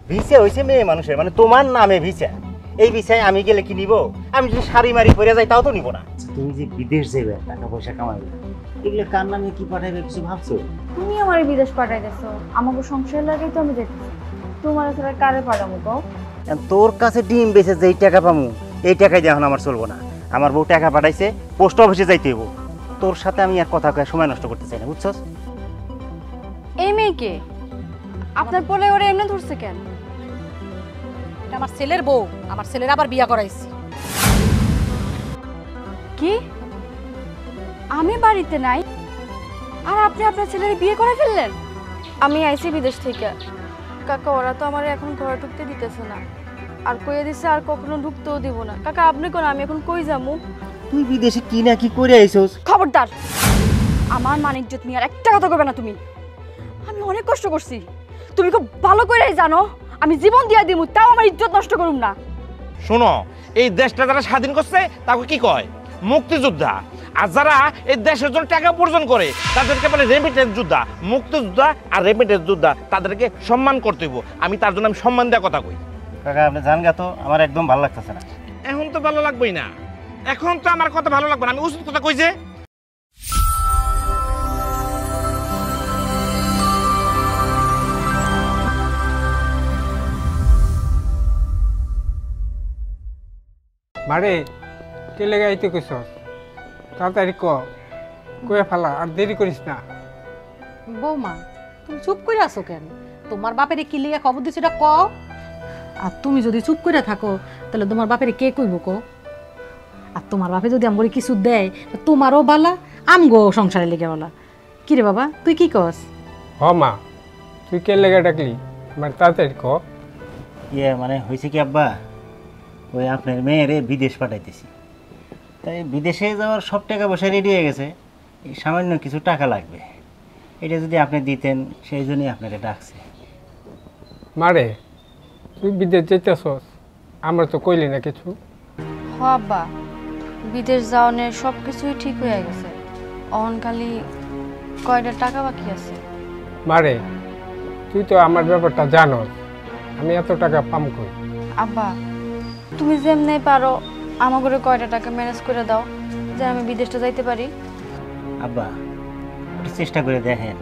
Visa হইছে মেয়ে মানুষের, মানে তোমার নামে ভিসা। এই ভিসায় আমি গেলে কি নিব? আমি যদি শাড়ি মারি পরে যাই তাও তো নিব না। তুমি যে বিদেশ যাবে, টাকা পয়সা কামাবে, এগুলো কার নামে কি পাঠাবে কিছু ভাবছো? তুমি আমার বিদেশ পাঠাইতেছো, আমাকে সংসার লাগেই তো আমি যেতেছি। তোমার ছাড়া কারে পাঠাবো গো? তোর কাছে ডিম বেচে যেই টাকা পামু এই টাকায় দিয়ে এখন আমার চলবো না। আমার বউ টাকা পাঠাইছে, পোস্ট অফিসে যাইতে হইব। তোর সাথে আমি আর কথা কয়ে সময় নষ্ট করতে চাই না, বুঝছস? এই মেয়েকে আপনার পোলে ওরা এমনি ধরছে কেন? এটা আমার ছেলের বউ, আমার ছেলের আবার বিয়া করাইছি। কি? আমি বাড়িতে নাই আর আপনি আপনার ছেলের বিয়ে করে ফেললেন? আমি আইছি বিদেশ থেকে কাকা, ওরা তো আমার এখন ঘরে ঢুকতে দিতেছে না, আর কইয়া দিছে আর কখনো ঢুকতেও দিব না। কাকা আপনি কোন, আমি এখন কই যামু? তুই বিদেশে কি না কি করে আইছস? খবরদার, আমার মান ইজ্জত নিয়ে আর একটা কথা কইবে না তুমি। আমি অনেক কষ্ট করছি, তুমি খুব ভালো করেই জানো। আমি জীবন দিয়া দিমু, তাও আমার ইজ্জত নষ্ট করুম না। শোনো, এই দেশটা যারা স্বাধীন করছে তাকে কি কয়? মুক্তিযোদ্ধা। আর যারা এই দেশের জন্য টাকা উপার্জন করে তাদেরকে বলে রেমিটেন্স যোদ্ধা। মুক্তিযোদ্ধা আর রেমিটেন্স যোদ্ধা, তাদেরকে সম্মান করতে হইব। আমি তার জন্য আমি সম্মান দেওয়া কথা কই। কাকা আপনি জান গা তো, আমার একদম ভালো লাগতেছে না। এখন তো ভালো লাগবেই না, এখন তো আমার কথা ভালো লাগবে না। আমি উচিত কথা কই যে। মারে কেলে গাইতে কইছস? তাড়াতাড়ি কয়ে ফেলা, আর দেরি করিস না। বৌমা তুমি চুপ করে আছো কেন? তোমার বাপেরে কি লিগে খবর দিছো এটা কও। আর তুমি যদি চুপ করে থাকো তাহলে তোমার বাপেরে কে কইব কো? আর তোমার বাপে যদি আমগরে কিছু দেয় তোমারও বালা, আমগো সংসারে লেগে বালা। কি রে বাবা তুই কি কস? হ মা, তুই কেলে ডাকলি? মানে তাড়াতাড়ি ক। মানে হয়েছে কি আব্বা, ওই আপনার মেয়েরে বিদেশ পাঠাইতেছি। তাই বিদেশে যাওয়ার সব টাকা পয়সা রেডি হয়ে গেছে, এই সামান্য কিছু টাকা লাগবে। এটা যদি আপনি দিতেন, সেই জন্যই আপনাকে ডাকছে। মারে তুই বিদেশ যেতেছস, আমরা তো কইলি না কিছু। হ আব্বা, বিদেশ যাওয়ানের সব কিছুই ঠিক হয়ে গেছে, অন খালি কয়টা টাকা বাকি আছে। মারে তুই তো আমার ব্যাপারটা জানোস, আমি এত টাকা পাম কই? আব্বা তুমি যেমনি পারো আমাকে কয়টা টাকা ম্যানেজ করে দাও, যে আমি বিদেশটা যাইতে পারি। আব্বা একটু চেষ্টা করে দেখেন,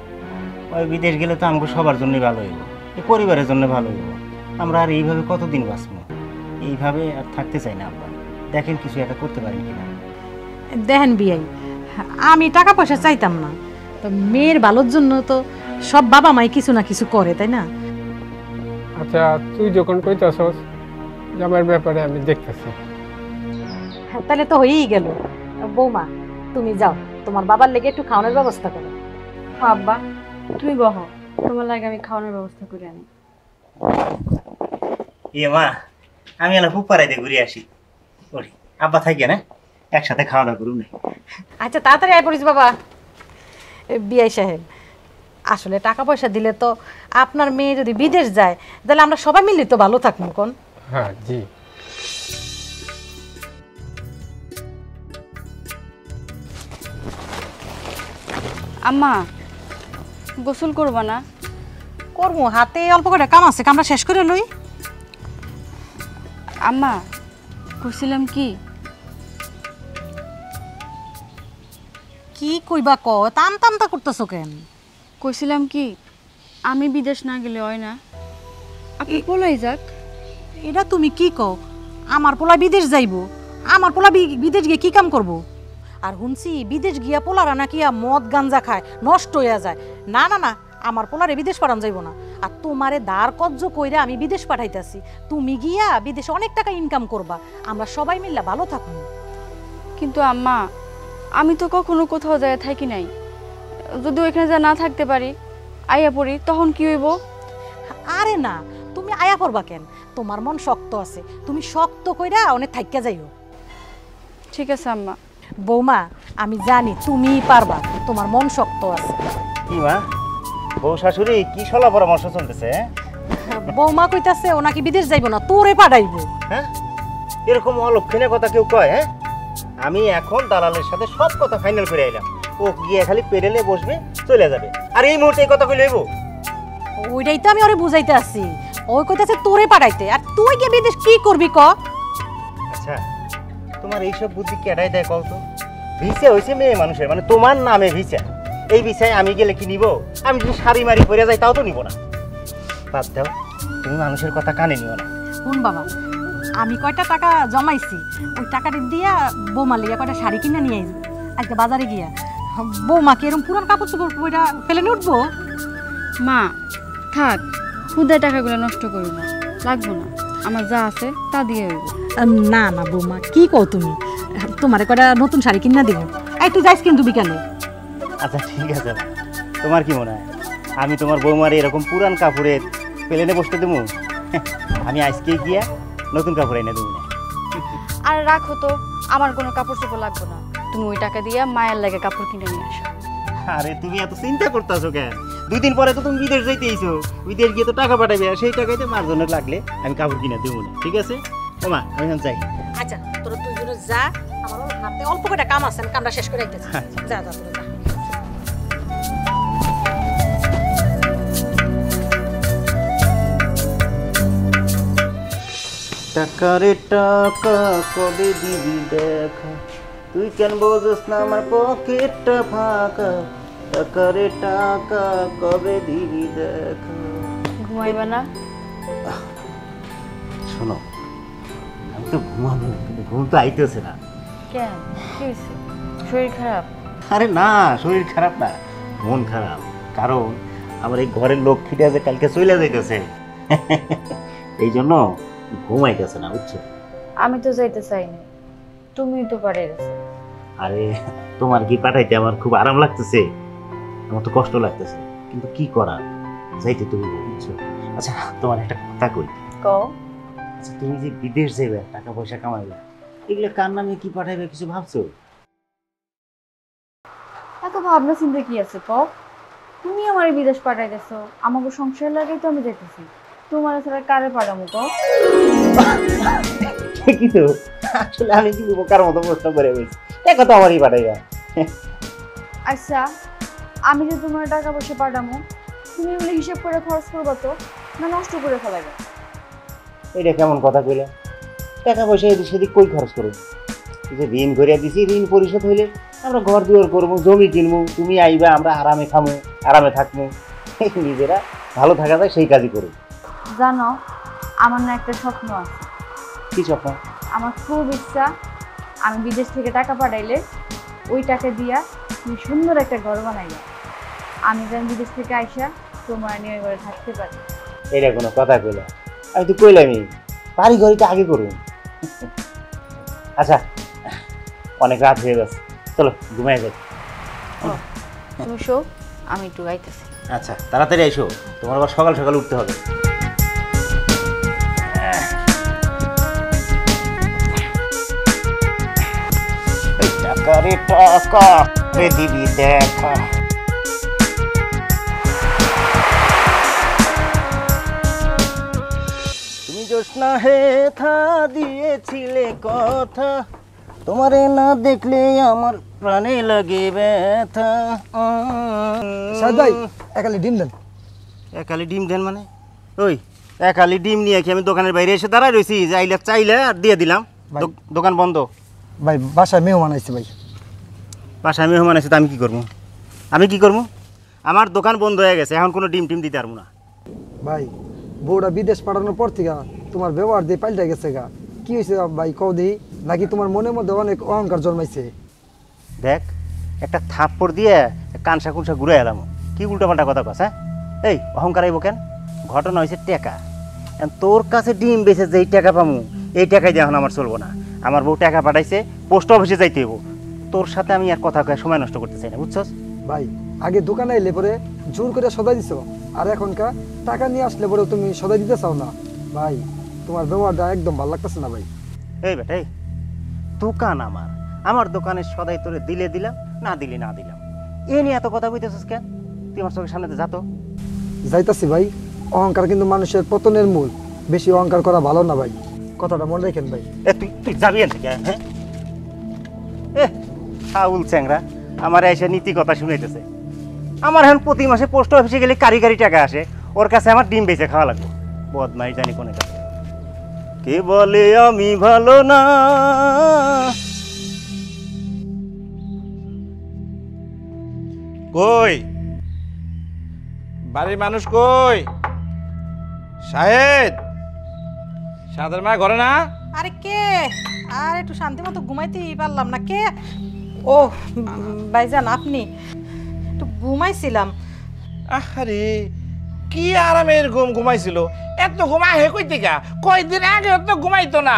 ওই বিদেশ গেলে তো আমাকে সবার জন্যই ভালো হইব, এই পরিবারের জন্য ভালো হইব। আমরা আর এইভাবে কতদিন বাঁচবো? এইভাবে আর থাকতে চাই না আব্বা। দেখেন কিছু একটা করতে পারেন কিনা। দেখেন বিয়াই, আমি টাকা পয়সা চাইতাম না, তো মেয়ের ভালোর জন্য তো সব বাবা মাই কিছু না কিছু করে, তাই না? আচ্ছা তুই যখন কইতাছস আমার ব্যাপারে আমি দেখতেছি। তাহলে তো হয়েই গেল। বৌমা তুমি যাও, তোমার বাবার লেগে একটু খাওয়ানোর ব্যবস্থা করো। আব্বা তুমি বহ, তোমার লাগে আমি খাওয়ানোর ব্যবস্থা করে আনি। মা আমি এলা খুব পাড়াই দিয়ে ঘুরে আসি। ওরে আব্বা থাকি না, একসাথে খাওয়া দাওয়া করুন। আচ্ছা তাড়াতাড়ি আয় পড়িস বাবা। বিআই সাহেব, আসলে টাকা পয়সা দিলে তো আপনার মেয়ে যদি বিদেশ যায় তাহলে আমরা সবাই মিলে তো ভালো থাকবো। কোন? হ্যাঁ জি। আম্মা গোসল করবা না? করবো, হাতে অল্প করে কাম আছে, কামটা শেষ করে লই। আম্মা কইছিলাম কি কি কইবা ক, তাম তামতা করতেছো কেন? কইছিলাম কি আমি বিদেশ না গেলে হয় না, আপনি বলাই যাক। এটা তুমি কি কও? আমার পোলা বিদেশ যাইবো? আমার পোলা বিদেশ গিয়ে কি কাম করব? আর শুনছি বিদেশ গিয়া পোলারা নাকি মদ গাঞ্জা খায়, নষ্ট হইয়া যায়। না না না, আমার পোলারে বিদেশ পাঠান যাইব না। আর তোমারে দাঁড় কজ্জ কইরা আমি বিদেশ পাঠাইতাছি, তুমি গিয়া বিদেশে অনেক টাকা ইনকাম করবা, আমরা সবাই মিল্লা ভালো থাকবো। কিন্তু আম্মা আমি তো কখনো কোথাও যায় থাকি নাই, যদি ওইখানে যা না থাকতে পারি, আইয়া পড়ি, তখন কি হইব? আরে না, তুমি আয়া পড়বা কেন? তোমার মন শক্ত আছে, তুমি শক্ত কইরা অনেক থাইকা যাইও। ঠিক আছে আম্মা। বৌমা আমি জানি তুমিই পারবা, তোমার মন শক্ত আছে। কি মা, বউ শাশুড়ি কি সলা পরামর্শ চলতেছে? বৌমা কইতাছে ও নাকি বিদেশ যাইব না, তোরে পাঠাইবো। হ্যাঁ এরকম অলক্ষণে কথা কেউ কয়? হ্যাঁ আমি এখন দালালের সাথে সব কথা ফাইনাল করে আইলাম, ও গিয়ে খালি পেরেলে বসবে, চলে যাবে। আর এই মুহূর্তে এই কথা কই লইব? ওইটাই তো আমি ওরে বুঝাইতে আসি, ওই কইতাছে তোরে পাঠাইতে, আর তুই গিয়ে বিদেশ কি করবি ক? আচ্ছা তোমার এইসব বুদ্ধি কেডাই দেয় কও তো? ভিসা হয়েছে মেয়ে মানুষের, মানে তোমার নামে ভিসা। এই ভিসায় আমি গেলে কি নিব? আমি যদি শাড়ি মারি পরে যাই তাও তো নিব না। বাদ দাও, তুমি মানুষের কথা কানে নিও না। শুন বাবা, আমি কয়টা টাকা জমাইছি, ওই টাকাটা দিয়া বৌমা লিয়া কয়টা শাড়ি কিনে নিয়ে আইব আজকে বাজারে গিয়া। বৌমাকে এরকম পুরান কাপড় চোপড় পইরা ফেলে নিয়ে উঠবো? মা থাক, খুদে টাকাগুলো নষ্ট করো না, লাগবো না, আমার যা আছে তা দিয়ে হইব। না না বৌমা, কি কও তুমি? তোমারে কয়টা নতুন শাড়ি কিনে দিব। এই তুই যাইস কিন্তু বিকালে। আচ্ছা ঠিক আছে, তোমার কি মনে হয় আমি তোমার বৌমার এরকম পুরান কাপড়ে প্লেনে বসতে দেবো? আমি আজকে গিয়া নতুন কাপড় এনে দেবো না। আর রাখো তো, আমার কোনো কাপড় চোপড় লাগবে না, তুমি ওই টাকা দিয়ে মায়ের লাগে কাপড় কিনে নিয়ে আসো। আরে তুমি এত চিন্তা করতেছো কেন? 2 দিন পরে তো তুমি বিদেশ যাইতে এইছো, বিদেশ গিয়ে তো টাকা পাঠাবে, আর সেই টাকাইতে মার জন্য লাগলে আমি কাপড় কিনে দেবো না, ঠিক আছে? ও মা, আমি এখন যাই। আচ্ছা তোরা দুইজনে যা, আমার হাতে অল্প কয়টা কাম আছে, আমি কামটা শেষ করে আইতেছি। যা যা তোরা যা। টাকারে টাকা কবে দিবি দেখা, তুই কেন বোঝস না আমার পকেটটা ফাঁকা। টাকারে টাকা কবে দিবি দেখা। ঘুমাইবা না? শোনো, আমি তো ঘুমাবো, কিন্তু ঘুম তো আইতেছে না। কেন, কি হয়েছে? শরীর খারাপ? আরে না, শরীর খারাপ না, মন খারাপ। কারণ আমার এই ঘরের লক্ষ্মীটা যে কালকে চলে যাইতেছে, এই জন্য ঘুমাইতেছে না, বুঝছো? আমি তো যাইতে চাইনি, তুমি তো পারে গেছো। আরে তোমার কি পাঠাইতে আমার খুব আরাম লাগতেছে, আমার তো কষ্ট লাগতেছে, কিন্তু কি করার, যাইতে তুমি, বুঝছো? আচ্ছা তোমার একটা কথা কই। কও। আচ্ছা তুমি যে বিদেশ যাবে, টাকা পয়সা কামাইবে, এগুলো কার নামে কি পাঠাইবে কিছু ভাবছো? এত ভাবনা চিন্তা কি আছে কও? তুমি আমার বিদেশ পাঠাই গেছো, আমাকে সংসার লাগাই তো আমি যেতেছি, তোমার ছাড়া কারে পাঠামো কও? ঠিকই তো, আসলে আমি কি বোকার মতো প্রশ্ন করে বলছি, টাকা তো আমারই পাঠাইবা। আচ্ছা আমি যে তোমার টাকা পয়সা পাঠামো, তুমি এগুলো হিসাব করে খরচ করবো তো, না নষ্ট করে ফেলাবে? এটা কেমন কথা কইলে? টাকা পয়সা এদিক সেদিক কই খরচ করবো? এই যে ঋণ করিয়া দিছি, ঋণ পরিশোধ হইলে আমরা ঘর দুয়ার করবো, জমি কিনবো, তুমি আইবা, আমরা আরামে খামো, আরামে থাকবো, নিজেরা ভালো থাকা যায় সেই কাজই করবো। জানো, আমার না একটা স্বপ্ন আছে। কি স্বপ্ন? আমার খুব ইচ্ছা, আমি বিদেশ থেকে টাকা পাঠাইলে ওই টাকা দিয়া তুমি সুন্দর একটা ঘর বানাইবা, আমি যেন বিদেশ থেকে আইসা তোমার নিয়ে ঘরে থাকতে পারি। এটা কোনো কথা কইলা? আমি তো কইলামই, বাড়ি ঘড়ি তো আগে করুন। আচ্ছা অনেক রাত হয়ে গেছে, চলো ঘুমাই যাই। তুমি শো, আমি একটু গাইতেছি। আচ্ছা তাড়াতাড়ি আইসো, তোমার আবার সকাল সকাল উঠতে হবে। টাকা রে টাকা, রে দিবি দেখা। তুমি জোৎস্না হে থা দিয়েছিলে কথা, তোমারে না দেখলে আমার প্রাণে লাগে ব্যথা। সাদাই একালি ডিম দেন। একালি ডিম দেন মানে? ওই একালি ডিম নিয়ে কি আমি দোকানের বাইরে এসে দাঁড়ায় রয়েছি যে আইলে চাইলে আর দিয়ে দিলাম? দোকান বন্ধ। ভাই বাসায় মেহমান আইছে ভাই। বাসায় মেহমান আছে তো আমি কি করবো? আমি কি করবো? আমার দোকান বন্ধ হয়ে গেছে, এখন কোনো ডিম টিম দিতে পারবো না। ভাই বউটা বিদেশ পাঠানোর পর থেকে তোমার ব্যবহার দিয়ে পাল্টে গেছে গা। কি হয়েছে ভাই কও দেই, নাকি তোমার মনের মধ্যে অনেক অহংকার জন্মাইছে? দেখ একটা থাপ্পড় দিয়ে কানসা কুনসা ঘুরে এলাম, কি উল্টোপাল্টা কথা কস? হ্যাঁ এই অহংকার আইব কেন? ঘটনা হয়েছে টাকা। তোর কাছে ডিম বেচে যেই টাকা পামু এই টাকাই দিয়ে এখন আমার চলবো না। আমার বউ টাকা পাঠাইছে, পোস্ট অফিসে যাইতে হইব। তোর সাথে আমি আর কথা কয়ে সময় নষ্ট করতে চাই না, বুঝছস? ভাই আগে দোকানে এলে পরে জোর করে সদাই দিছো, আর এখনকার টাকা নিয়ে আসলে পরে তুমি সদাই দিতে চাও না। ভাই তোমার ব্যবহারটা একদম ভালো লাগতেছে না ভাই। এই বেটা এই, দোকান আমার, আমার দোকানের সদাই তোরে দিলে দিলাম, না দিলে না দিলাম, এ নিয়ে এত কথা বলতেছিস কেন? তুই আমার চোখের সামনে যা তো। যাইতাছি ভাই, অহংকার কিন্তু মানুষের পতনের মূল, বেশি অহংকার করা ভালো না ভাই, কথাটা মনে রাখেন ভাই। এ তুই তুই যাবি এর থেকে? হ্যাঁ এ ফাউল চ্যাংরা আমার এসে নীতি কথা শুনাইতেছে। আমার এখন প্রতি মাসে পোস্ট অফিসে গেলে কারি কারি টাকা আসে, ওর কাছে আমার ডিম বেচে খাওয়া লাগবে। বদমাই জানি কোনে কাছে। কে বলে আমি ভালো না, কই বাড়ির মানুষ কই? শাহেদ, শাহেদের মা ঘরে না? আরে কে? আর একটু শান্তি মতো ঘুমাইতেই পারলাম না। কে? ও ভাইজান, আপনি? একটু ঘুমাইছিলাম। আরে কি আরামের ঘুমাইছিল। এত ঘুমায় হে কই থেকে? কয়দিন আগে তো ঘুমাইতো না।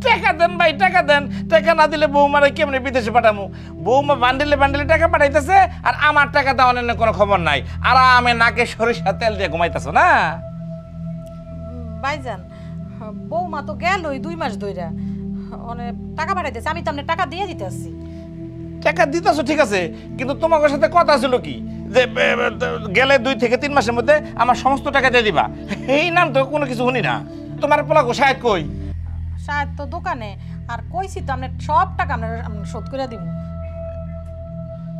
টাকা দেন ভাই, টাকা দেন। টাকা না দিলে বৌমারে কেমনে বিদেশে পাঠামু? বৌমা বান্ডেলে বান্ডেলে টাকা পাঠাইতেছে, আর আমার টাকা দেওয়ার কোনো খবর নাই। আর আমি নাকে সরিষা তেল দিয়ে ঘুমাইতেছ না? ভাইজান, বৌমা তো গেলই 2 মাস ধইরা। মানে টাকা পাঠাইতেছে, আমি তো আপনার টাকা দিয়ে দিতে আসছি। টাকা দিতেছ ঠিক আছে, কিন্তু তোমার সাথে কথা ছিল কি যে গেলে 2 থেকে 3 মাসের মধ্যে আমার সমস্ত টাকা দিয়ে দিবা। এই নাম তো কোনো কিছু শুনি না। তোমার পোলা শাহেদ কই? শায়দ তো দোকানে। আর কইছি তো আপনার সব টাকা আপনার শোধ করে দিব।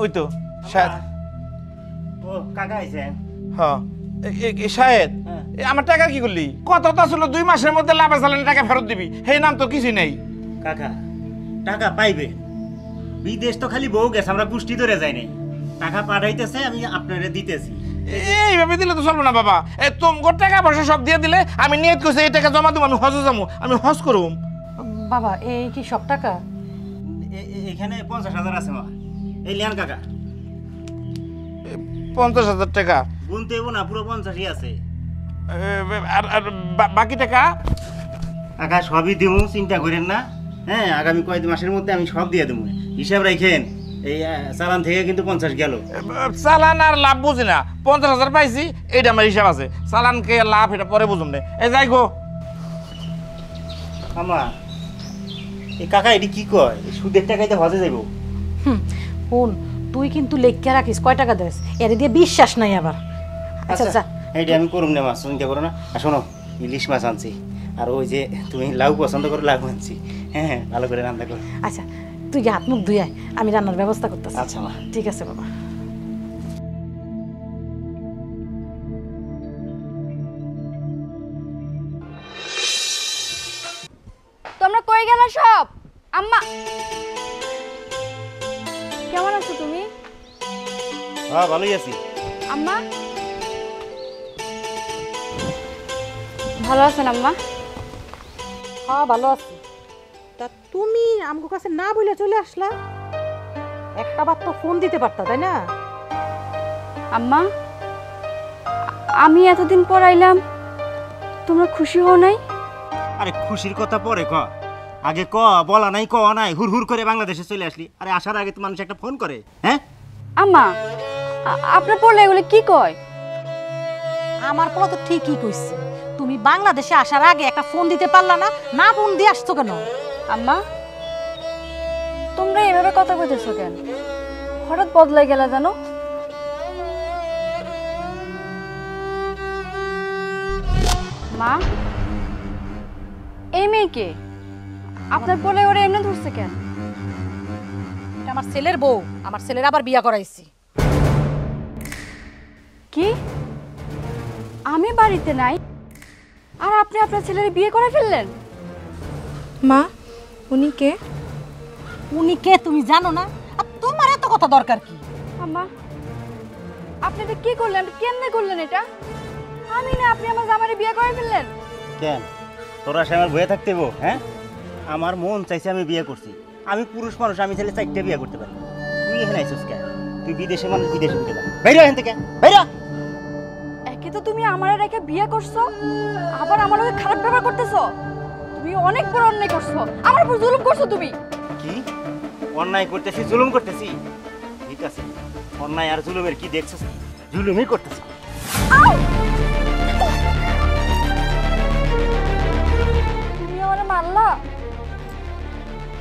ওই তো শাহেদ। ও কাকা আইছেন? হ্যাঁ শাহেদ, হ্যাঁ। আমার টাকা কি করলি? কত তো ছিল 2 মাসের মধ্যে লাভে চালানি টাকা ফেরত দিবি। সেই নাম তো কিছুই নেই। কাকা টাকা পাইবে, বিদেশ তো খালি বউ গেছে, আমরা পুষ্টি ধরে যাই নাই। টাকা পাঠাইতেছে, আমি আপনারে দিতেছি। এইভাবে দিলে তো চলবে না বাবা। তোমার টাকা পয়সা সব দিয়ে দিলে আমি নিয়ত করছি এই টাকা জমা দেবো, আমি হজে যাবো, আমি হজ করুম। বাবা, এই কি সব টাকা? এখানে 50,000 আছে মা। এই লিয়ান কাকা, 50,000 টাকা? গুনতে হইব না, পুরো 50ই আছে। আর বাকি টাকা? কাকা সবই দেবো, চিন্তা করেন না। হ্যাঁ, আগামী কয়েক মাসের মধ্যে আমি সব দিয়ে দেবো। হিসাব রাখেন, এই চালান থেকে কিন্তু 50 গেল। চালান আর লাভ বুঝি না। 50,000 পাইছি, এইটা আমার হিসাব আছে। চালান কে লাভ এটা পরে বুঝুন না। এই যাই গো আমা, এই কাকা এটি কি কয়? এই সুদের টাকাইতে হজে যাইব? শুন, তুই কিন্তু লেখকে রাখিস কয় টাকা দেস, এর দিয়ে বিশ্বাস নাই আবার। আচ্ছা আচ্ছা, এইটা আমি করুম না, মাছ চিন্তা করো না। আর শোনো, ইলিশ মাছ আনছি, আর ওই যে তুমি লাউ পছন্দ করো, লাউ আনছি। হ্যাঁ হ্যাঁ, ভালো করে রান্না করো। আচ্ছা তুই গিয়ে হাত মুখ ধুই আয়, আমি রান্নার ব্যবস্থা করতেছি। আচ্ছা মা। ঠিক আছে বাবা। তোমরা কই গেলা সব? আম্মা, কেমন আছো তুমি? হ্যাঁ ভালোই আছি। আম্মা ভালো আছেন? আম্মা হ্যাঁ ভালো আছি। তা তুমি আমগো কাছে না বলে চলে আসলা? একটা বার তো ফোন দিতে পারতা, তাই না? আম্মা, আমি এতদিন পর আইলাম, তোমরা খুশি হও নাই? আরে খুশির কথা পরে ক, আগে ক। বলা নাই, ক নাই, হুর হুর করে বাংলাদেশে চলে আসলি। আরে আসার আগে তো মানুষ একটা ফোন করে। হ্যাঁ আম্মা, আপনার পড়লে এগুলো কি কয়? আমার পোলা তো ঠিকই কইছে। তুমি বাংলাদেশে আসার আগে একটা ফোন দিতে পারলা না? না ফোন দিয়ে আসছো কেন? আম্মা, তোমরা এভাবে কথা কইতেছো কেন? হঠাৎ বদলাই গেলা জানো? মা, এই মেয়েকে আপনার পোলে ওরা এমনি ধরছে কেন? এটা আমার ছেলের বউ, আমার ছেলের আবার বিয়া করাইছি। কি? আমি বাড়িতে নাই আর আপনি আপনার ছেলের বিয়ে করে ফেললেন? মা, উনি কে? উনি কে তুমি জানো না? আর তোমার এত কথা দরকার কি? আম্মা, আপনি এটা কি করলেন? কেমনে করলেন এটা? আমি না আপনি আমার জামাইরে বিয়ে করে ফেললেন? কেন তোরা সে আমার বয়ে থাকতে হইবো? হ্যাঁ, আমার মন চাইছে, আমি বিয়ে করছি। আমি পুরুষ মানুষ, আমি ছেলে 4টা বিয়ে করতে পারি। তুই এখানে আইছিস কেন? তুই বিদেশে মানুষ, বিদেশে উঠে যা। বাইরে এখান থেকে, বাইরে। একে তো তুমি আমারে রেখে বিয়ে করছো, আবার আমার লগে খারাপ ব্যবহার করতেছো। তুমি অনেক বড় অন্যায় করছো, আমার উপর জুলুম করছো তুমি। কি অন্যায় করতেছি, জুলুম করতেছি? ঠিক আছে, অন্যায় আর জুলুমের কি দেখছিস? জুলুমই করতেছি। তুমি আমারে মারলা?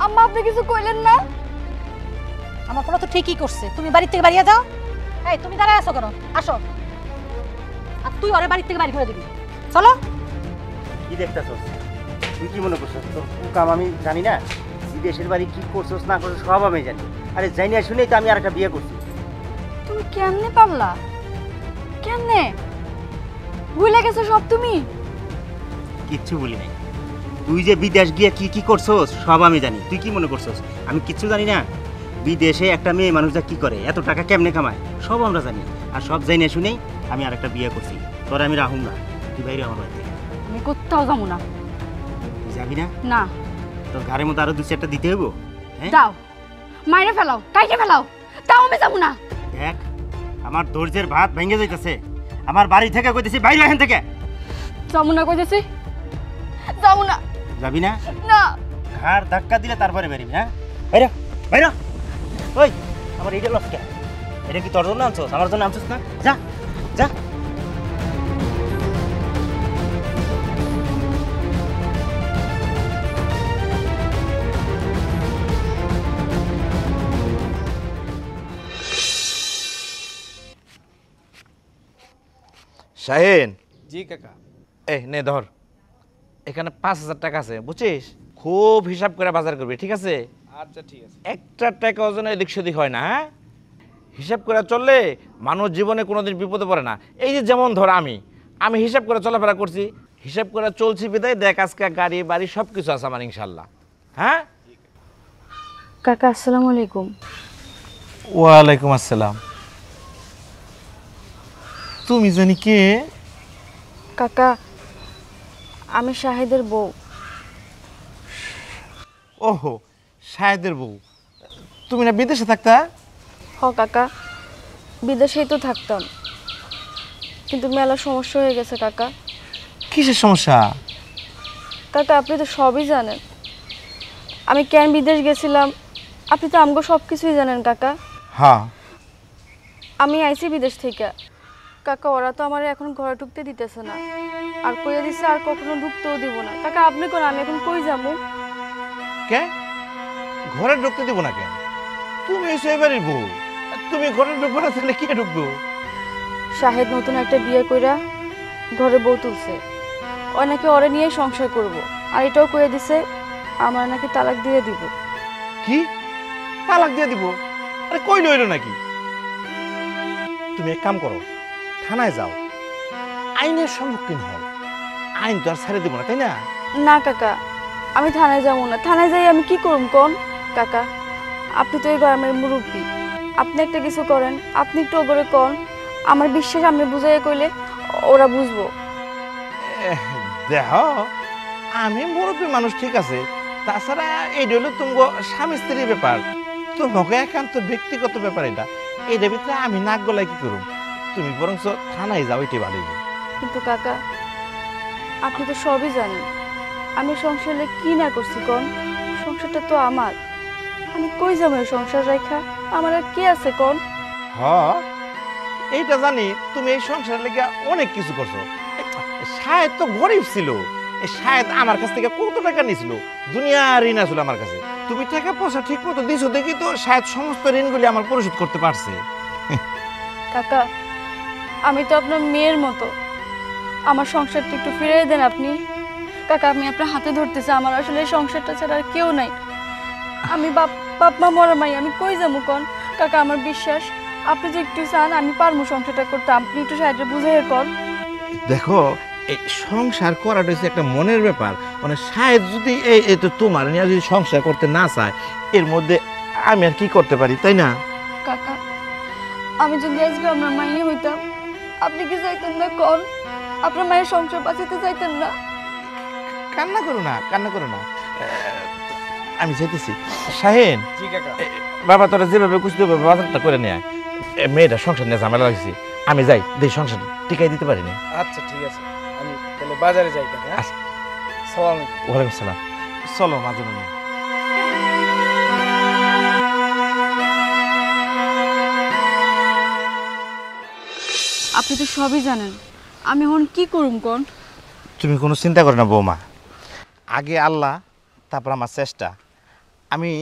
আম্মা, আপনি কিছু কইলেন না? আমার পোলা তো ঠিকই করছে। তুমি বাড়ি থেকে বাড়িয়ে যাও। এই তুমি দাঁড়ায় আছো কেন? আসো। আর তুই ওরে বাড়ি থেকে বাড়ি করে দিবি। চলো। কি দেখতেছস? তুই কি মনে করছিস তোর কাম আমি জানি না? বিদেশের বাড়ি কি করছস না করছস সব আমি জানি। আরে জানি না শুনেই তো আমি আর একটা বিয়ে করছি। তুমি কেমনে পারলা? কেমনে ভুলে গেছো সব তুমি? কিচ্ছু বলি নাই। তুই যে বিদেশ গিয়ে কি কি করছস সব আমি জানি। তুই কি মনে করছস আমি কিচ্ছু জানি না? বিদেশে একটা মেয়ে মানুষরা কি করে, এত টাকা কেমনে কামায়, সব আমরা জানি। আর সব জানি শুনেই আমি আর একটা বিয়ে করছি। তোর আমি রাহুম না, তুই বাইরে আমার বাড়ি থেকে। আমি কোথাও যাবো না। তুই যাবি না? না। তোর ঘরের মতো আরো 2-4টা দিতে হইব। হ্যাঁ দাও, মাইরে ফেলাও, কাইটে ফেলাও, তাও আমি যাবো না। দেখ আমার ধৈর্যের ভাত ভেঙে যাইতেছে। আমার বাড়ি থেকে কইতেছি বাইরে এখান থেকে। যাবো না কইতেছি, যাবো না। যাবি না? না। ঘাড় ধাক্কা দিলে তারপরে বেরিবি। হ্যাঁ বাইরে বাইরে। ওই আমার এইটা লস কে? এটা কি তোর জন্য আনছস, আমার জন্য আনছস না? যা যা। শাহিন, জি কাকা। এই নে ধর, এখানে 5,000 টাকা আছে বুঝছিস? খুব হিসাব করে বাজার করবি, ঠিক আছে? আচ্ছা ঠিক আছে। একটা টাকা ওজনে এদিক সেদিক হয় না, হ্যাঁ? হিসাব করে চললে মানুষ জীবনে কোনোদিন বিপদে পড়ে না। এই যে যেমন ধর আমি হিসাব করে চলাফেরা করছি, হিসাব করে চলছি বিদায় দেখ আজকে গাড়ি বাড়ি সব কিছু আছে আমার ইনশাল্লাহ। হ্যাঁ কাকা আসসালামু আলাইকুম। ওয়ালাইকুম আসসালাম। তুমি জানি কে? কাকা আমি শাহিদের বউ। ওহো, শাহেদের বউ। তুমি না বিদেশে থাকতা? হ কাকা, বিদেশেই তো থাকতাম, কিন্তু মেলা সমস্যা হয়ে গেছে কাকা। কিসের সমস্যা? কাকা আপনি তো সবই জানেন, আমি কেন বিদেশ গেছিলাম আপনি তো আমগো সব কিছুই জানেন কাকা। হ্যাঁ। আমি আইছি বিদেশ থেকে কাকা, ওরা তো আমার এখন ঘরে ঢুকতে দিতেছে না, আর কইয়া দিছে আর কখনো ঢুকতেও দিব না। কাকা আপনি কোন, আমি এখন কই যাবো? কে ঘরে ঢুকতে দিব না কেন? তুমি এসে এবারই বউ, তুমি ঘরে ঢুকবো না তাহলে কে ঢুকবো? শাহেদ নতুন একটা বিয়ে কইরা ঘরে বউ তুলছে, ও নাকি ওরে নিয়ে সংসার করব, আর এটাও কইয়া দিছে আমার নাকি তালাক দিয়ে দিব। কি তালাক দিয়ে দিব? আরে কই লইলো নাকি? তুমি এক কাম করো, থানায় যাও, আইনের সম্মুখীন হও। আইন তো আর ছেড়ে দেবো না, তাই না? না কাকা, আমি থানায় যাবো না। থানায় যাই আমি কি করুম কোন? কাকা আপনি তো এই গ্রামের মুরব্বী, আপনি একটা কিছু করেন, আপনি একটু ওগরে কন, আমার বিশ্বাস আপনি বুঝাইয়া কইলে ওরা বুঝবো। দেহ আমি মুরব্বী মানুষ, ঠিক আছে, তাছাড়া এই হলো তোমার স্বামী স্ত্রীর ব্যাপার, তোমাকে একান্ত ব্যক্তিগত ব্যাপার। এটার ভিতরে আমি নাক গলায় কি করুম? তুমি বরং থানায় যাও, এটাই ভালো হইব। কিন্তু কাকা আপনি তো সবই জানেন, আমি সংসারে কি না করছি কোন? সংসারটা তো আমার, আমি কই যাবো এই সংসার রেখা? আমার আর কি আছে কোন? হ এইটা জানি, তুমি এই সংসার লেগে অনেক কিছু করছো। শায়দ তো গরিব ছিল, এই শায়দ আমার কাছ থেকে কত টাকা নিয়েছিল, দুনিয়ার ঋণ আসলে আমার কাছে। তুমি টাকা পয়সা ঠিক মতো দিছো দেখি তো শায়দ সমস্ত ঋণগুলি আমার পরিশোধ করতে পারছে। কাকা আমি তো আপনার মেয়ের মতো, আমার সংসারটা একটু ফিরিয়ে দেন আপনি। কাকা আমি আপনার হাতে ধরতেছি, আমার আসলে এই সংসারটা ছাড়া আর কেউ নাই। আমি বাপ মা মরা মাই, আমি কই যাবো কোন? কাকা আমার বিশ্বাস, আপনি যে একটু চান আমি পারবো সংসারটা করতে, আপনি একটু সাহায্য বুঝাই কর। দেখো এই সংসার করাটা হচ্ছে একটা মনের ব্যাপার, মানে শায়দ যদি এই তো তোমার নিয়ে যদি সংসার করতে না চায়, এর মধ্যে আমি আর কি করতে পারি, তাই না? কাকা আমি যদি আজকে আপনার মাইনে হইতাম, আপনি কি চাইতেন না কোন? আপনার মায়ের সংসার বাঁচাতে চাইতেন না? কান্না করো না, কান্না করো না, আমি চাইতেছি। শাহিন, জি কাকা। বাবা তোরা যেভাবে খুশি ভাবে বাজারটা করে নেয়, মেয়েটা সংসার নিয়ে ঝামেলা লাগছে, আমি যাই দেই, সংসার টিকাই দিতে পারিনি। আচ্ছা ঠিক আছে, আমি তাহলে বাজারে যাই কাকা। আচ্ছা। আসসালামু আলাইকুম। ওয়ালাইকুম সালাম। চলো মাঝে মাঝে। আপনি তো সবই জানেন, আমি এখন কি করুম কোন? তুমি কোনো চিন্তা করো না বৌমা, আগে আল্লাহ তারপর আমার চেষ্টা। আমি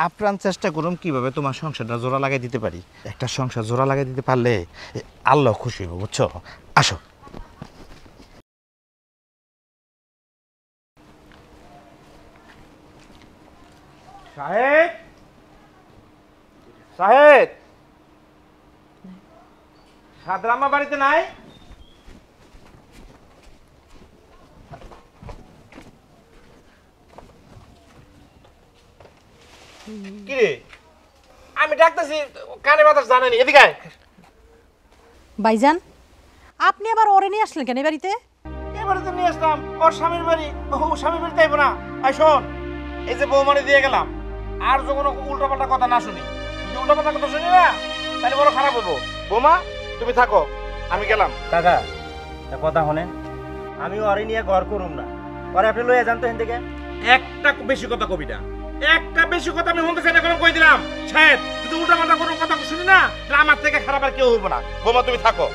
আপ্রাণ চেষ্টা করুম কিভাবে তোমার সংসারটা জোড়া লাগাই দিতে পারি। একটা সংসার জোড়া লাগাই দিতে পারলে আল্লাহ খুশি হইব, বুঝছো? আসো। সাহেব, সাহেব, সাদরাম্মা বাড়িতে নাই? কি রে আমি ডাকতেছি কানে বাতাস জানেনি এদিকে আয়। ভাইজান আপনি আবার ওরে নিয়ে আসলেন কেন এই বাড়িতে? এবারে তো নিয়ে আসলাম ওর স্বামীর বাড়ি, ও স্বামীর বাড়ি তাইব না। আই শোন, এই যে বৌমানি দিয়ে গেলাম, আর যখন উল্টাপাল্টা কথা না শুনি, যদি উল্টাপাল্টা কথা শুনি না তাহলে বড় খারাপ হবো। বৌমা তুমি থাকো, আমি গেলাম। কাকা একটা কথা শোনেন, আমি ওরে নিয়ে ঘর করুম না, ওরে আপনি লইয়া যান তো এখান থেকে। একটা বেশি কথা কবি না, একটা বেশি কথা আমি শুনতে চাই না, কই দিলাম শায়দ যদি উল্টাপাল্টা কোনো কথা শুনি না তাহলে আমার থেকে খারাপ আর কেউ হইব না। বৌমা তুমি থাকো।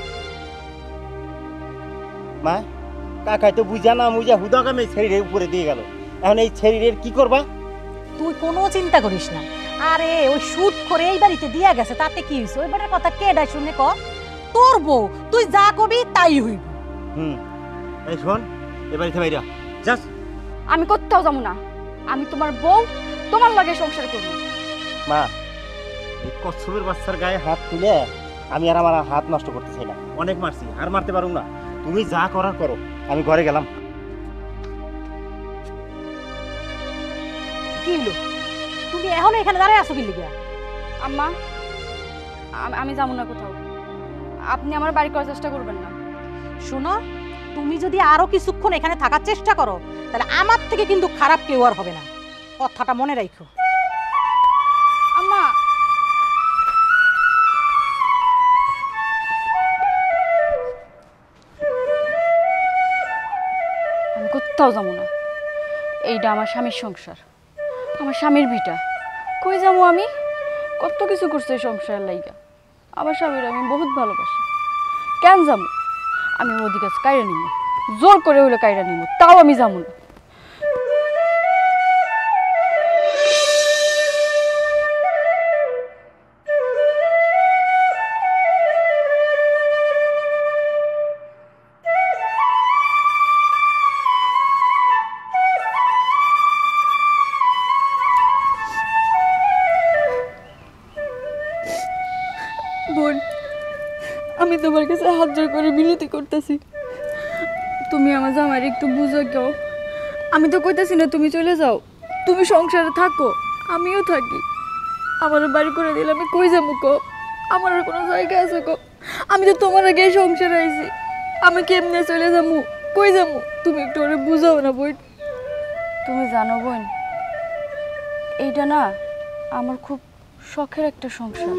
মা কাকাই তো বুঝা না মুজা হুদাকামে ছেড়ির উপরে দিয়ে গেল, এখন এই ছেড়ির কি করবা? তুই কোনো চিন্তা করিস না। আরে ওই সুদ করে এই বাড়িতে দিয়া গেছে, তাতে কি হইছে? ওই বাড়ির কথা কে ডাই শুনে ক? তোর বউ, তুই যা কবি তাই হইব। এই শোন, এ বাড়িতে বাইরা যাস। আমি কোথাও যাবো না, আমি তোমার বউ, তোমার লাগে সংসার করবো। মা এই কচ্ছপের বাচ্চার গায়ে হাত তুলে আমি আর আমার হাত নষ্ট করতে চাই না, অনেক মারছি আর মারতে পারুম না। তুমি যা করার করো, আমি ঘরে গেলাম। কি হলো? তুমি এখনো এখানে দাঁড়ায় আছো কি লিগা? আম্মা আমি যাবো না কোথাও, আপনি আমার বাড়ি করার চেষ্টা করবেন না। শোনো, তুমি যদি আরো কিছুক্ষণ এখানে থাকার চেষ্টা করো তাহলে আমার থেকে কিন্তু খারাপ কেউ আর হবে না, কথাটা মনে রাখো। আম্মা আমি কোথাও যাবো না, এইটা আমার স্বামীর সংসার, আমার স্বামীর ভিটা। কই যাবো আমি? কত কিছু করছে এই সংসারের লাইগা, আমার স্বামীর আমি বহুত ভালোবাসি। কেন যাবো? আমি ওর অধিকার কাইরা নিব, জোর করে হইলে কাইরা নিব, তাও আমি যাবো না। বোন, আমি তোমার কাছে হাত জোর করে বিনতি করতেছি, তুমি আমার জামাই একটু বুঝো কেউ। আমি তো কইতাছি না তুমি চলে যাও, তুমি সংসারে থাকো, আমিও থাকি। আমারও বাড়ি করে দিলে আমি কই যাবো কো? আমার আর কোনো জায়গা আছে কো? আমি তো তোমার আগে সংসারে আইছি, আমি কেমনে চলে যাবো, কই যাবো? তুমি একটু ওরে বুঝাও না বোন। তুমি জানো বোন, এইটা না আমার খুব শখের একটা সংসার,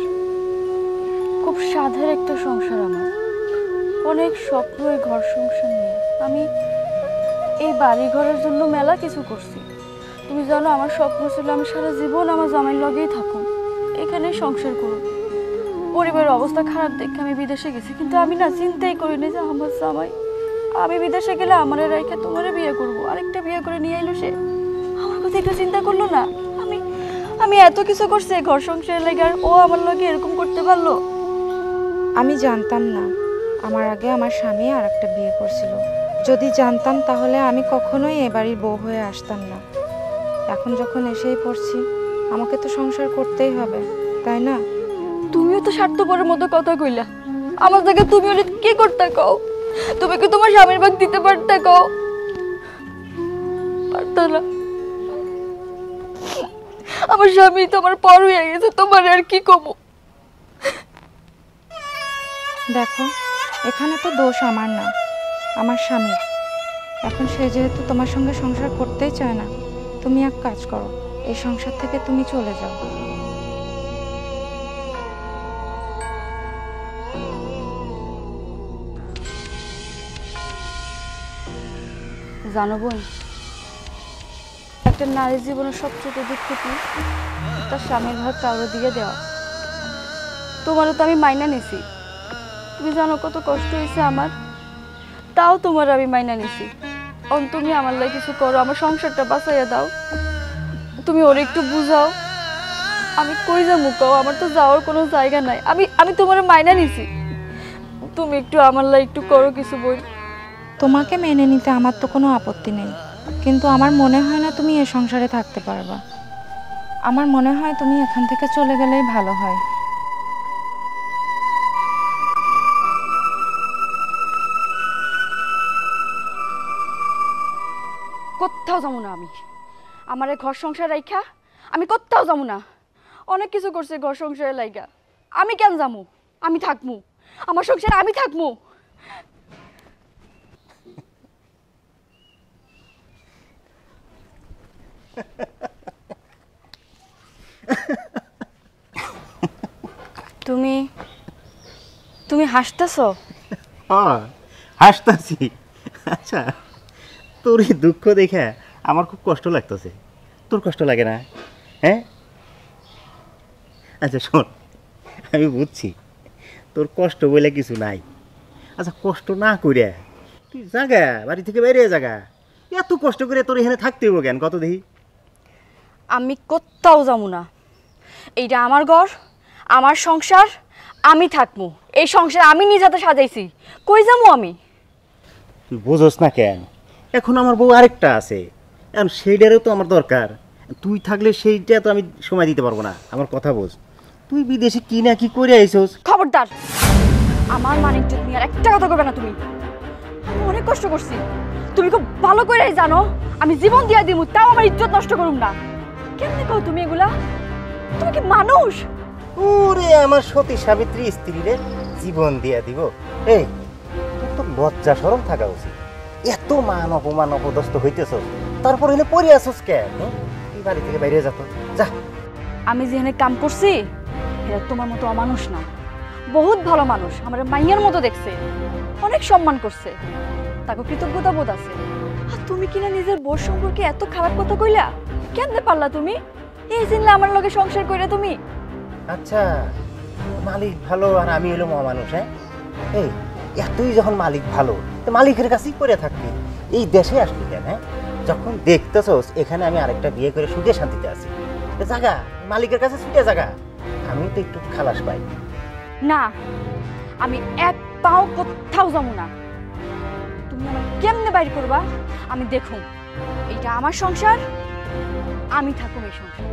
খুব সাধের একটা সংসার। আমার অনেক স্বপ্ন এই ঘর সংসার নিয়ে, আমি এই বাড়ি ঘরের জন্য মেলা কিছু করছি। তুমি জানো আমার স্বপ্ন ছিল আমি সারা জীবন আমার জামাইয়ের লগেই থাকুন, এখানেই সংসার করুন। পরিবারের অবস্থা খারাপ দেখে আমি বিদেশে গেছি, কিন্তু আমি না চিন্তাই করিনি যে আমার জামাই আমি বিদেশে গেলে আমার রাইখে তোমারে বিয়ে করবো, আরেকটা বিয়ে করে নিয়ে এলো সে। আমার কথা একটু চিন্তা করলো না? আমি এত কিছু করছি ঘর সংসারের লাগে, আর ও আমার লগে এরকম করতে পারলো? আমি জানতাম না আমার আগে আমার স্বামী আর একটা বিয়ে করছিল। যদি জানতাম তাহলে আমি কখনোই এ বাড়ির বউ হয়ে আসতাম না। এখন যখন এসেই পড়ছি, আমাকে তো সংসার করতেই হবে, তাই না? তুমিও তো স্বার্থপরের মতো কথা কইলা, আমার জায়গায় তুমি হলে কি করতে কও? তুমি কি তোমার স্বামীর ভাগ দিতে পারতে কও? পারত না। আমার স্বামী তোমার পর হয়ে গেছে, তোমার আর কি কমু? দেখো, এখানে তো দোষ আমার না, আমার স্বামীর। এখন সে যেহেতু তোমার সঙ্গে সংসার করতেই চায় না, তুমি এক কাজ করো, এই সংসার থেকে তুমি চলে যাও। জানো বোন, একটা নারীর জীবনের সবচেয়ে দুঃখ কি? তার স্বামীর ভাগ কারোর দিকে দেওয়া। তোমারও তো আমি মাইনা নিছি, তুমি জানো কত কষ্ট হয়েছে আমার, তাও তোমার আমি মাইনা নিছি। তুমি আমার লাগে কিছু করো, আমার সংসারটা বাঁচাইয়া দাও। তুমি ওর একটু বুঝাও, আমি কই যাবো কও? আমার তো যাওয়ার কোনো জায়গা নাই, আমি তোমার মাইনা নিছি, তুমি একটু আমার লাগে একটু করো কিছু। বই তোমাকে মেনে নিতে আমার তো কোনো আপত্তি নেই, কিন্তু আমার মনে হয় না তুমি এ সংসারে থাকতে পারবা। আমার মনে হয় তুমি এখান থেকে চলে গেলেই ভালো হয়। কোথাও যাবো না আমি, আমার এই ঘর সংসার রাইখা আমি কোথাও যাবো না। অনেক কিছু করছে ঘর সংসারে লাইগা। আমি কেন যাবো? আমি থাকমু, আমার সংসারে আমি থাকমু। তুমি তুমি হাসতেছো? হ্যাঁ, হাসতাছি। আচ্ছা, তোর এই দুঃখ দেখে আমার খুব কষ্ট লাগতেছে। তোর কষ্ট লাগে না? হ্যাঁ, আচ্ছা শোন, আমি বুঝছি তোর কষ্ট বলে কিছু নাই। আচ্ছা, কষ্ট না করে তুই জাগা, বাড়ি থেকে বাইরে জাগা। এত কষ্ট করে তোর এখানে থাকতে হইব কেন কত দেখি? আমি কোথাও যাবো না। এইটা আমার ঘর, আমার সংসার, আমি থাকবো। এই সংসার আমি নিজ হাতে সাজাইছি, কই যাবো আমি? তুই বোঝস না কেন? এখন আমার বউ আরেকটা আছে, এখন সেইটারও তো আমার দরকার। তুই থাকলে সেইটা তো আমি সময় দিতে পারবো না। আমার কথা বোঝ। তুই বিদেশে কি না কি করে আইসোস। খবরদার, আমার মান ইজ্জত নিয়ে আর একটা কথা কবে না তুমি। আমি অনেক কষ্ট করছি, তুমি খুব ভালো করেই জানো। আমি জীবন দিয়া দিমু, তাও আমার ইজ্জত নষ্ট করুম না। কেমনে কও তুমি এগুলা? তুমি কি মানুষ? ওরে আমার সতী সাবিত্রী স্ত্রী রে জীবন দিয়া দিব? এই, তোর তো লজ্জা শরম থাকা উচিত। এত মান অপমান অপদস্থ হইতেছ, তারপর এনে পড়ে আসোস কেন? তুই বাড়ি থেকে বাইরে যা তো, যা। আমি যেখানে কাম করছি এরা তোমার মতো অমানুষ না, বহুত ভালো মানুষ। আমার মাইয়ার মতো দেখছে, অনেক সম্মান করছে, তাকে কৃতজ্ঞতা বোধ আছে। আর তুমি কিনা নিজের বউর সম্পর্কে এত খারাপ কথা কইলা? কেমনে পারলা তুমি? এই চিনলে আমার লগে সংসার কইরা তুমি? আচ্ছা, মালিক ভালো আর আমি হলো অমানুষ? হ্যাঁ, এই এতই যখন মালিক ভালো, তো মালিকের কাছেই করে থাকবি। এই দেশে আসবি কেন? হ্যাঁ, যখন দেখতেছস এখানে আমি আরেকটা বিয়ে করে সুখে শান্তিতে আছি, জাগা মালিকের কাছে ছুটে জাগা। আমি তো একটু খালাস পাই। না, আমি এক পাও কোথাও যাবো না। তুমি আমার কেমনে বাইর করবা আমি দেখুন। এইটা আমার সংসার, আমি থাকুম এই সংসার।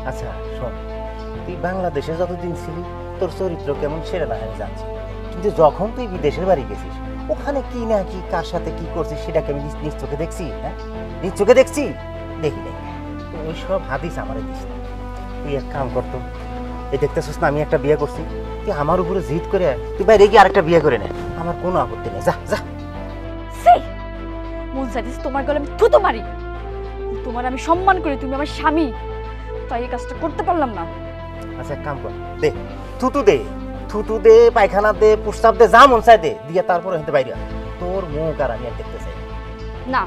আচ্ছা শোন, তুই বাংলাদেশে যতদিন ছিলি তোর চরিত্র কেমন সেটা না আমি জানছি, কিন্তু যখন তুই বিদেশের বাড়ি গেছিস ওখানে কি না কি কার সাথে কি করছিস সেটাকে আমি নিজ চোখে দেখছি। হ্যাঁ, নিজ চোখে দেখছি, দেখি নাই। ওই সব হাদিস আমারে দিস না। তুই এক কাম করতো, এই দেখতেছিস না আমি একটা বিয়ে করছি, তুই আমার উপরে জিদ করে তুই বাইরে গিয়ে আরেকটা বিয়ে করে নে, আমার কোনো আপত্তি নেই। যা যা। সেই মন চাইতেছে তোমার গলে আমি থুতো মারি। তোমার আমি সম্মান করি, তুমি আমার স্বামী, তাই এই কাজটা করতে পারলাম না। আচ্ছা এক কাম কর, দে থুতু দে, থুতু দে, পায়খানা দে, প্রস্তাব দে, যা মন চাই দে, দিয়ে তারপর হেঁটে বাইরে আয়। তোর মুখ আর আমি আর দেখতে চাই না,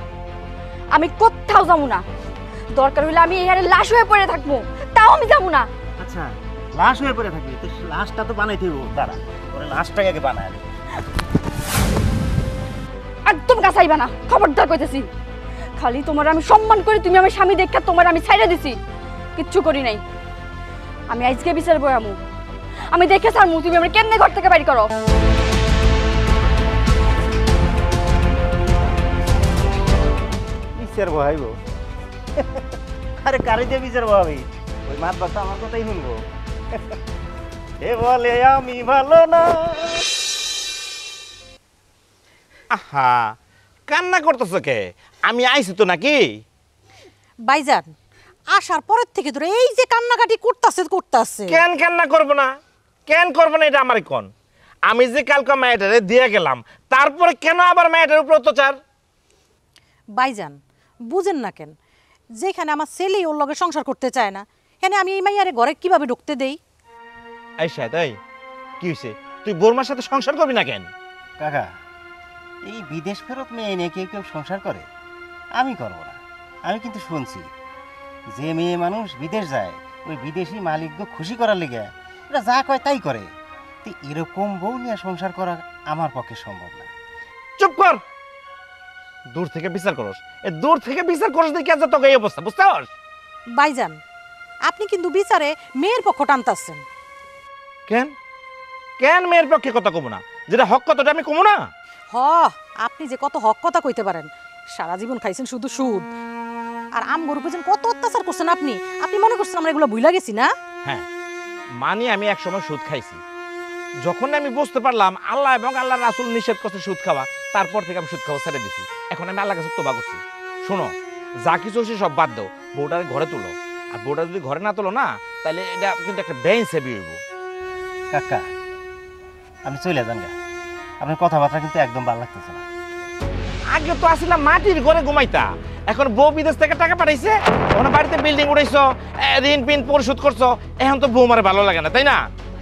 আমি কোথাও যাবো না। দরকার হইলে আমি এখানে লাশ হয়ে পড়ে থাকবো, তাও আমি যাবো না। আচ্ছা, লাশ হয়ে পড়ে থাকবি তো লাশটা তো বানাইতে হইব। দাঁড়া, ওরে লাশটাকে আগে বানায় দে। একদম কাছাইবা না, খবরদার কইতেছি। খালি তোমার আমি সম্মান করি, তুমি আমার স্বামী দেখা তোমার আমি ছাইড়া দিছি, কিচ্ছু করি নাই। আমি আজকে বিচার বয়ামু, আমি দেখে ছাড়মু তুমি আমার কেমনে ঘর থেকে বাইর করো। বিচার বহাইব? আরে কারে দিয়ে বিচার বহাবি? ওই মাত বাচ্চা আমার কথাই শুনবো। এ বলে আমি ভালো না। আহা, কান্না করতেছ কে? আমি আইছি তো নাকি? বাইজান, আসার পরের থেকে ধরে এই যে কান্নাকাটি করতেছে। কেন কান্না করবো না? কেন করবো না এটা আমার কোন? আমি যে কালকে মেয়েটারে দিয়ে গেলাম, তারপরে কেন আবার মেয়েটার উপর অত্যাচার? বাইজান, বুঝেন না কেন? যেখানে আমার ছেলে ওর লগে সংসার করতে চায় না, এখানে আমি এই মাইয়ারে ঘরে কিভাবে ঢুকতে দেই? আইসা তাই কি হয়েছে? তুই বোরমার সাথে সংসার করবি না কেন? কাকা, এই বিদেশ ফেরত মেয়ে এনে কেউ কেউ সংসার করে, আমি করব না। আমি কিন্তু শুনছি যে মেয়ে মানুষ বিদেশ যায় ওই বিদেশি মালিককে খুশি করার লেগে ওরা যা কয় তাই করে। তো এরকম বউ নিয়ে সংসার করা আমার পক্ষে সম্ভব না। চুপ কর! দূর থেকে বিচার করস, দূর থেকে বিচার করস দেখে আজ তোকে এই অবস্থা, বুঝতে পারস? বাইজান, আপনি কিন্তু বিচারে মেয়ের পক্ষ টানতাছেন। কেন কেন মেয়ের পক্ষে কথা কমু না? যেটা হক কথাটা আমি কমু না? হ, আপনি যে কত হক কথা কইতে পারেন। সারা জীবন খাইছেন শুধু সুদ, আর আমগর উপর কত অত্যাচার করছেন আপনি। আপনি মনে করছেন আমরা এগুলো ভুলা গেছি না? হ্যাঁ, মানি আমি একসময় সুদ খাইছি। যখন আমি বুঝতে পারলাম আল্লাহ এবং আল্লাহ রাসূল নিষেধ করছে সুদ খাওয়া, তারপর থেকে আমি সুদ খাওয়া ছেড়ে দিছি। এখন আমি আল্লাহর কাছে তওবা করছি। শোনো, যা কিছু হচ্ছে সব বাদ দাও, বউটারে ঘরে তুলো, আর বউটা যদি ঘরে না তোলো না তাহলে এটা কিন্তু একটা বেইনসাফি হইব। কাকা আপনি চলে যান গা, আপনার কথাবার্তা কিন্তু একদম ভালো লাগতেছে না। আগে তো আসিলাম মাটির ঘরে ঘুমাইতা, এখন বউ বিদেশ থেকে টাকা পাঠাইছে, ওখানে বাড়িতে বিল্ডিং উঠাইছো, ঋণ পিন পরিশোধ করছো, এখন তো বউ মারে ভালো লাগে না, তাই না?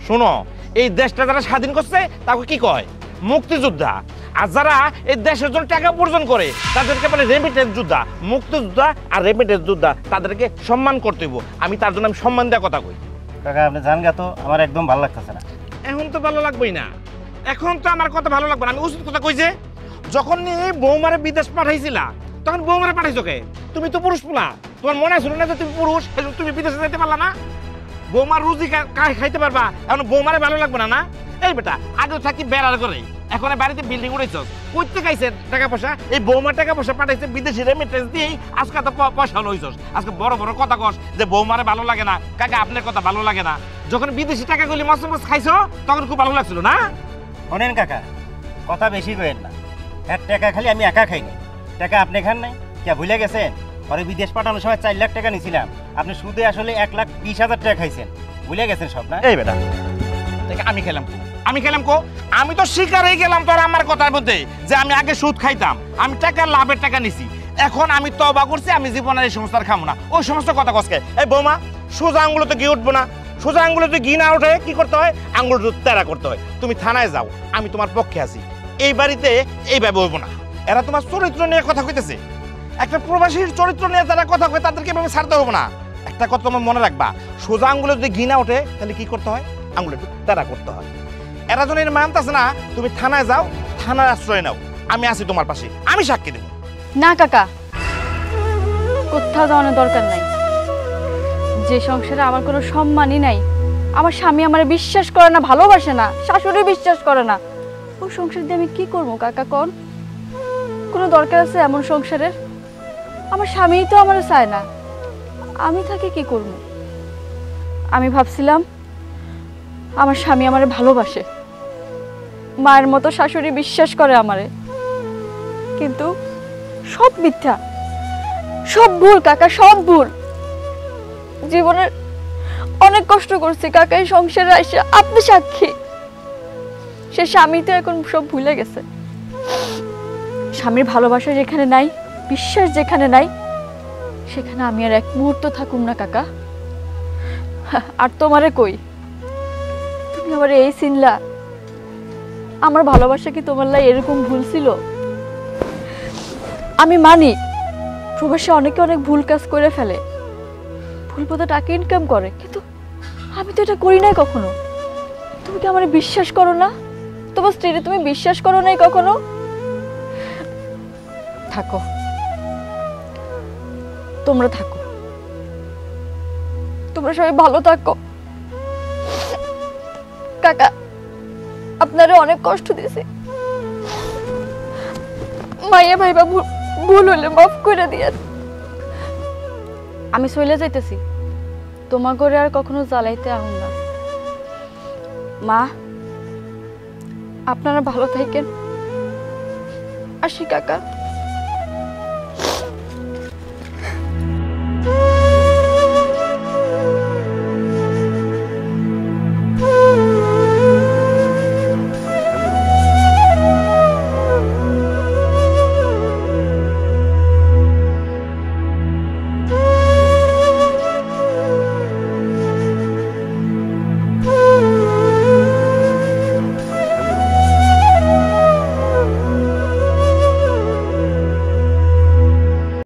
শোনো, এই দেশটা যারা স্বাধীন করছে তাকে কি কয়? মুক্তিযোদ্ধা। আর যারা এই দেশের জন্য টাকা উপার্জন করে তাদেরকে বলে রেমিটেন্স যোদ্ধা। মুক্তিযোদ্ধা আর রেমিটেন্স যোদ্ধা তাদেরকে সম্মান করতে হইব। আমি তার জন্য আমি সম্মান দেওয়ার কথা কই। কাকা আপনি জান গা, তো আমার একদম ভালো লাগতেছে না। এখন তো ভালো লাগবেই না, এখন তো আমার কথা ভালো লাগবে না। আমি উচিত কথা কই যে, যখন এই বৌমারে বিদেশ পাঠাইছিলা তখন বৌমারে পাঠাইছো কে? তুমি তো পুরুষ পোলা, তোমার মনে ছিল না যে তুমি পুরুষ, তুমি বিদেশে যাইতে পারলা না? বৌমার রুজি খাইতে পারবা, এখন বৌমারে ভালো লাগবে না? না এই বেটা, আগে থাকি বেড়ার করে, এখন বাড়িতে বিল্ডিং উঠেছ, কইতে খাইছে টাকা পয়সা? এই বৌমার টাকা পয়সা পাঠাইছে বিদেশি রেমিটেন্স দিয়েই আজকে তো পয়সা লইছস। আজকে বড় বড় কথা কস যে বৌমারে ভালো লাগে না। কাকা আপনার কথা ভালো লাগে না? যখন বিদেশি টাকাগুলি মস্ত মস্ত খাইছো তখন খুব ভালো লাগছিল না? শোনেন কাকা, কথা বেশি করেন না। এক টাকা খালি আমি একা খাইনি, টাকা আপনি খান নাই, কে ভুলে গেছেন? পরে বিদেশ পাঠানোর সময় 4 লাখ টাকা নিয়েছিলাম, আপনি সুদে আসলে 1,20,000 টাকা খাইছেন, ভুলে গেছেন সব না? এই বেটা, আমি খেলাম কো? আমি খেলাম কো? আমি তো শিকার হয়ে গেলাম তোর আমার কথার মধ্যে যে আমি আগে সুদ খাইতাম, আমি টাকার লাভের টাকা নিছি, এখন আমি তওবা করছি, আমি জীবনের এই সমস্ত আর খাবো না। ওই সমস্ত কথা কসকে? এই বৌমা, সোজা আঙ্গুলে তো ঘি উঠবো না, সোজা আঙ্গুলে তো ঘি না ওঠে কি করতে হয়? আঙ্গুল তেরা করতে হয়। তুমি থানায় যাও, আমি তোমার পক্ষে আছি। এই বাড়িতে এইভাবে হইব না। এরা তোমার চরিত্র নিয়ে কথা কইতেছে, একটা প্রবাসীর চরিত্র নিয়ে যারা কথা কয় তাদেরকে এভাবে ছাড়তে হবে না। একটা কথা তোমার মনে রাখবা, সোজা আঙ্গুলে যদি ঘি না ওঠে তাহলে কি করতে হয়? আঙ্গুলে একটু তেরা করতে হয়। এরা যখন এটা মানতেছে না, তুমি থানায় যাও, থানার আশ্রয় নাও, আমি আছি তোমার পাশে, আমি সাক্ষী দেব। না কাকা, কোথাও যাওয়ানোর দরকার নাই। যে সংসারে আমার কোনো সম্মানই নাই, আমার স্বামী আমার বিশ্বাস করে না, ভালোবাসে না, শাশুড়ি বিশ্বাস করে না, ওই সংসার দিয়ে আমি কি করবো কাকা? কোন কোনো দরকার আছে এমন সংসারের? আমার স্বামীই তো আমার চায় না, আমি থাকি কি করবো? আমি ভাবছিলাম আমার স্বামী আমারে ভালোবাসে, মায়ের মতো শাশুড়ি বিশ্বাস করে আমারে, কিন্তু সব মিথ্যা, সব ভুল কাকা, সব ভুল। জীবনের অনেক কষ্ট করছি কাকা এই সংসারে এসে, আপনি সাক্ষী। সে স্বামী তো এখন সব ভুলে গেছে। স্বামীর ভালোবাসা যেখানে নাই, বিশ্বাস যেখানে নাই, সেখানে আমি আর এক মুহূর্ত থাকুম না কাকা। আর তোমারে কই, তুমি আমার এই চিনলা? আমার ভালোবাসা কি তোমার লাই এরকম ভুল ছিল? আমি মানি প্রবাসে অনেকে অনেক ভুল কাজ করে ফেলে, ভুল পথে টাকা ইনকাম করে, কিন্তু আমি তো এটা করি নাই কখনো। তুমি কি আমার বিশ্বাস করো না? তোমার স্ত্রীরে তুমি বিশ্বাস করো নাই কখনো? থাকো, তোমরা থাকো, তোমরা সবাই ভালো থাকো। কাকা আপনারা অনেক কষ্ট দিয়েছি, মাইয়া ভাইবা ভুল হলে মাফ করে দিয়ে। আমি চলে যাইতেছি, তোমার ঘরে আর কখনো জ্বালাইতে আহুন না। মা, আপনারা ভালো থাকেন। আসি কাকা।